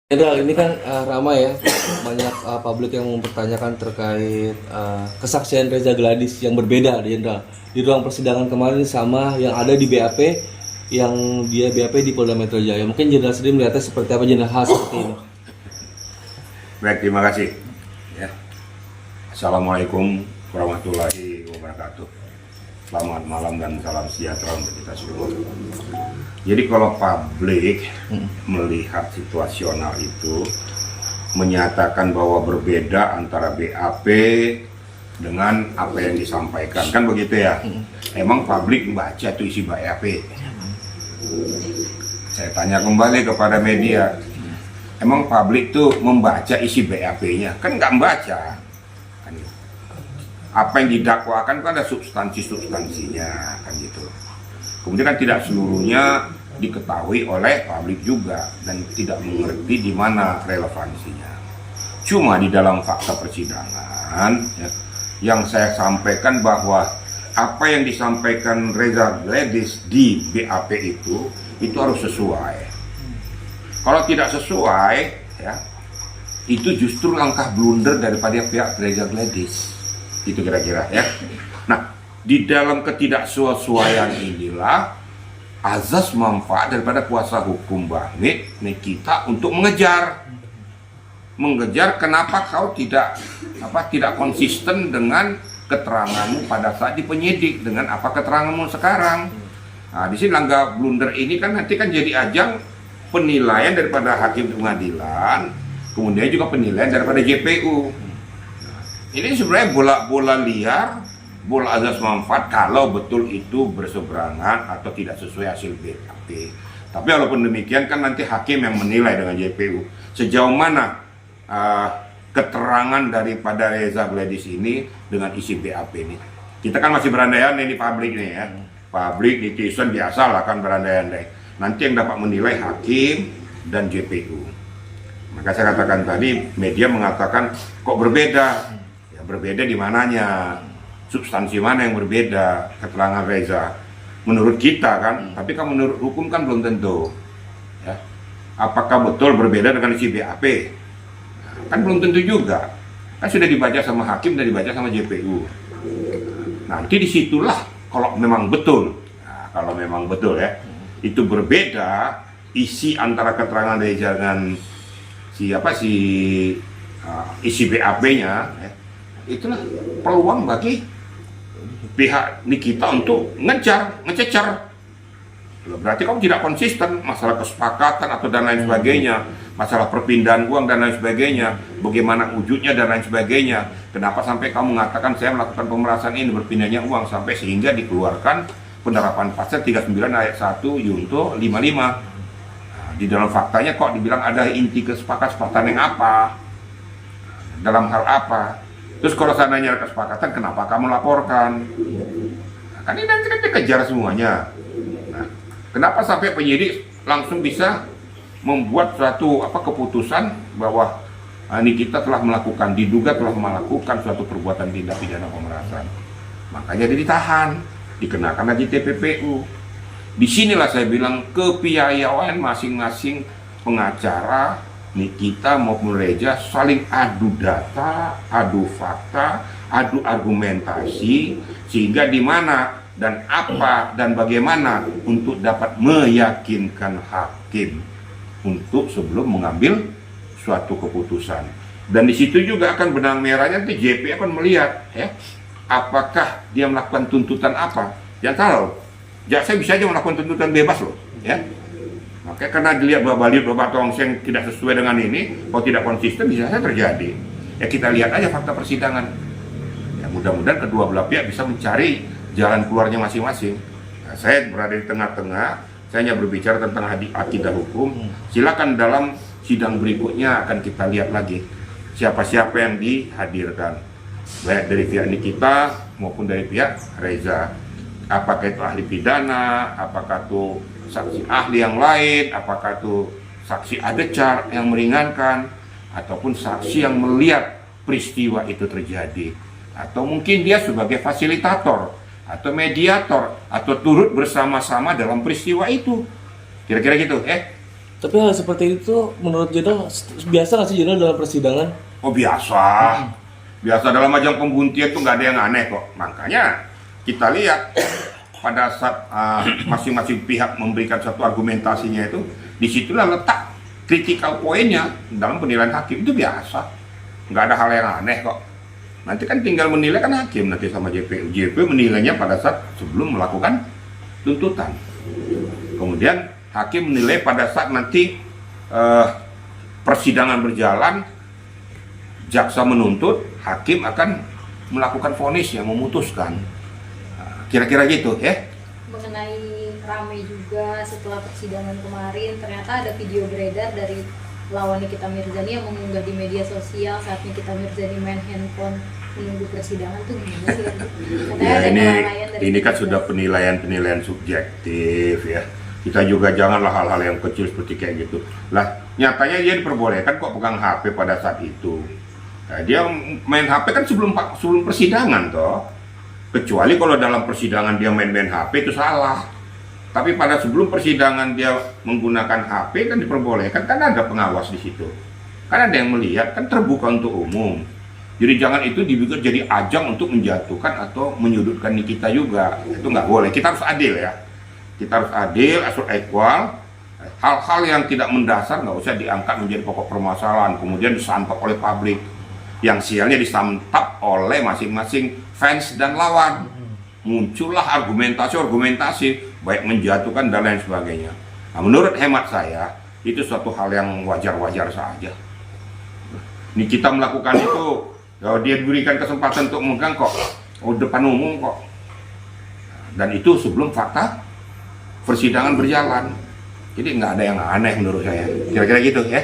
Jenderal, ini kan ramai ya, banyak publik yang mempertanyakan terkait kesaksian Reza Gladys yang berbeda, Jenderal. Di ruang persidangan kemarin sama yang ada di BAP, yang dia BAP di Polda Metro Jaya. Mungkin Jenderal sendiri melihatnya seperti apa, Jenderal, hal seperti ini? Baik, terima kasih. Ya. Assalamualaikum warahmatullahi wabarakatuh. Selamat malam dan salam sejahtera untuk kita semua. Jadi kalau publik melihat situasional itu menyatakan bahwa berbeda antara BAP dengan apa yang disampaikan, kan begitu ya? Emang publik membaca itu isi BAP? Saya tanya kembali kepada media, emang publik tuh membaca isi BAP-nya? Kan nggak membaca. Apa yang didakwakan kan ada substansinya kan gitu. Kemudian kan tidak seluruhnya diketahui oleh publik juga dan tidak mengerti di mana relevansinya. Cuma di dalam fakta persidangan ya, yang saya sampaikan bahwa apa yang disampaikan Reza Gladys di BAP itu harus sesuai. Kalau tidak sesuai ya, itu justru langkah blunder daripada pihak Reza Gladys. Itu kira-kira ya. Nah, di dalam ketidaksesuaian inilah azas manfaat daripada kuasa hukum Bahmid Nikita untuk mengejar kenapa kau tidak konsisten dengan keteranganmu pada saat di penyidik dengan apa keteranganmu sekarang. Nah, di sini langkah blunder ini kan nanti kan jadi ajang penilaian daripada hakim pengadilan, kemudian juga penilaian daripada JPU. Ini sebenarnya bola liar, bola azas manfaat kalau betul itu berseberangan atau tidak sesuai hasil BAP. Tapi walaupun demikian kan nanti hakim yang menilai dengan JPU sejauh mana keterangan daripada Reza Gladys ini dengan isi BAP ini. Kita kan masih berandai-andai ini publik nih ya. Publik netizen biasa lah kan berandai-andai. Nanti yang dapat menilai hakim dan JPU. Maka saya katakan tadi media mengatakan kok berbeda. Berbeda di mananya, substansi mana yang berbeda keterangan Reza menurut kita kan, tapi kan menurut hukum kan belum tentu ya. Apakah betul berbeda dengan isi BAP? Kan belum tentu juga, kan sudah dibaca sama hakim dan dibaca sama JPU. Nanti disitulah kalau memang betul, ya itu berbeda isi antara keterangan Reza dengan isi BAP-nya ya. Itulah peluang bagi pihak Nikita untuk ngececer. Berarti kamu tidak konsisten masalah kesepakatan atau dan lain sebagainya, masalah perpindahan uang dan lain sebagainya, bagaimana wujudnya dan lain sebagainya. Kenapa sampai kamu mengatakan saya melakukan pemerasan ini berpindahnya uang sampai sehingga dikeluarkan penerapan pasal 39 ayat 1 Yunto 55. Nah, di dalam faktanya kok dibilang ada inti kesepakatan yang apa? Dalam hal apa? Terus kalau seandainya ada kesepakatan, kenapa kamu laporkan? Nah, kan ini nanti kan dikejar semuanya. Nah, kenapa sampai penyidik langsung bisa membuat suatu keputusan bahwa Nikita diduga telah melakukan suatu perbuatan tindak pidana pemerasan. Makanya dia ditahan, dikenakan lagi TPPU. Disinilah saya bilang kepiawaian masing-masing pengacara Nikita maupun Reza saling adu data, adu fakta, adu argumentasi sehingga di mana dan apa dan bagaimana untuk dapat meyakinkan hakim untuk sebelum mengambil suatu keputusan. Dan di situ juga akan benang merahnya nanti JP akan melihat ya apakah dia melakukan tuntutan apa. Jangan tahu, jaksa bisa aja melakukan tuntutan bebas loh ya. Makanya karena dilihat beberapa tongseng tidak sesuai dengan ini, kalau tidak konsisten bisa saja terjadi. Ya kita lihat aja fakta persidangan. Ya mudah-mudahan kedua belah pihak bisa mencari jalan keluarnya masing-masing. Nah, saya berada di tengah-tengah, saya hanya berbicara tentang akidah hukum. Silakan dalam sidang berikutnya akan kita lihat lagi siapa-siapa yang dihadirkan, baik dari pihak Nikita maupun dari pihak Reza. Apakah itu ahli pidana, apakah itu saksi ahli yang lain, apakah itu saksi adecar yang meringankan, ataupun saksi yang melihat peristiwa itu terjadi, atau mungkin dia sebagai fasilitator atau mediator atau turut bersama-sama dalam peristiwa itu, kira-kira gitu Tapi hal seperti itu menurut Jenderal biasa nggak sih Jenderal dalam persidangan? Oh biasa, biasa dalam ajang pembuktian tuh nggak ada yang aneh kok. Makanya kita lihat pada saat masing-masing pihak memberikan satu argumentasinya itu, disitulah letak critical poinnya dalam penilaian hakim. Itu biasa, nggak ada hal yang aneh kok. Nanti kan tinggal menilai kan hakim nanti sama JPU. JPU menilainya pada saat sebelum melakukan tuntutan. Kemudian hakim menilai pada saat nanti persidangan berjalan, jaksa menuntut, hakim akan melakukan vonis yang memutuskan. Kira-kira gitu ya. Mengenai ramai juga setelah persidangan kemarin, ternyata ada video beredar dari lawan Nikita Mirzani yang mengunggah di media sosial saat Nikita Mirzani main handphone menunggu persidangan tuh gimana sih? Katanya Ya, ada kelalaian dari ini kan petugas. sudah penilaian subjektif ya. Kita juga janganlah hal-hal yang kecil seperti kayak gitu. Lah, nyatanya dia diperbolehkan kok pegang HP pada saat itu. Nah, dia main HP kan sebelum persidangan toh. Kecuali kalau dalam persidangan dia main-main HP itu salah. Tapi pada sebelum persidangan dia menggunakan HP kan diperbolehkan, kan ada pengawas di situ. Kan ada yang melihat, kan terbuka untuk umum. Jadi jangan itu dibikin jadi ajang untuk menjatuhkan atau menyudutkan Nikita juga. Itu nggak boleh. Kita harus adil ya. Kita harus adil, asal equal. Hal-hal yang tidak mendasar nggak usah diangkat menjadi pokok permasalahan. Kemudian disantap oleh publik. Yang sialnya disantap oleh masing-masing fans dan lawan. Muncullah argumentasi, baik menjatuhkan dan lain sebagainya. Nah, menurut hemat saya, itu suatu hal yang wajar-wajar saja. Nikita melakukan itu, ya dia diberikan kesempatan untuk memegang kok, depan umum kok. Dan itu sebelum fakta persidangan berjalan. Jadi nggak ada yang aneh menurut saya. Kira-kira gitu ya.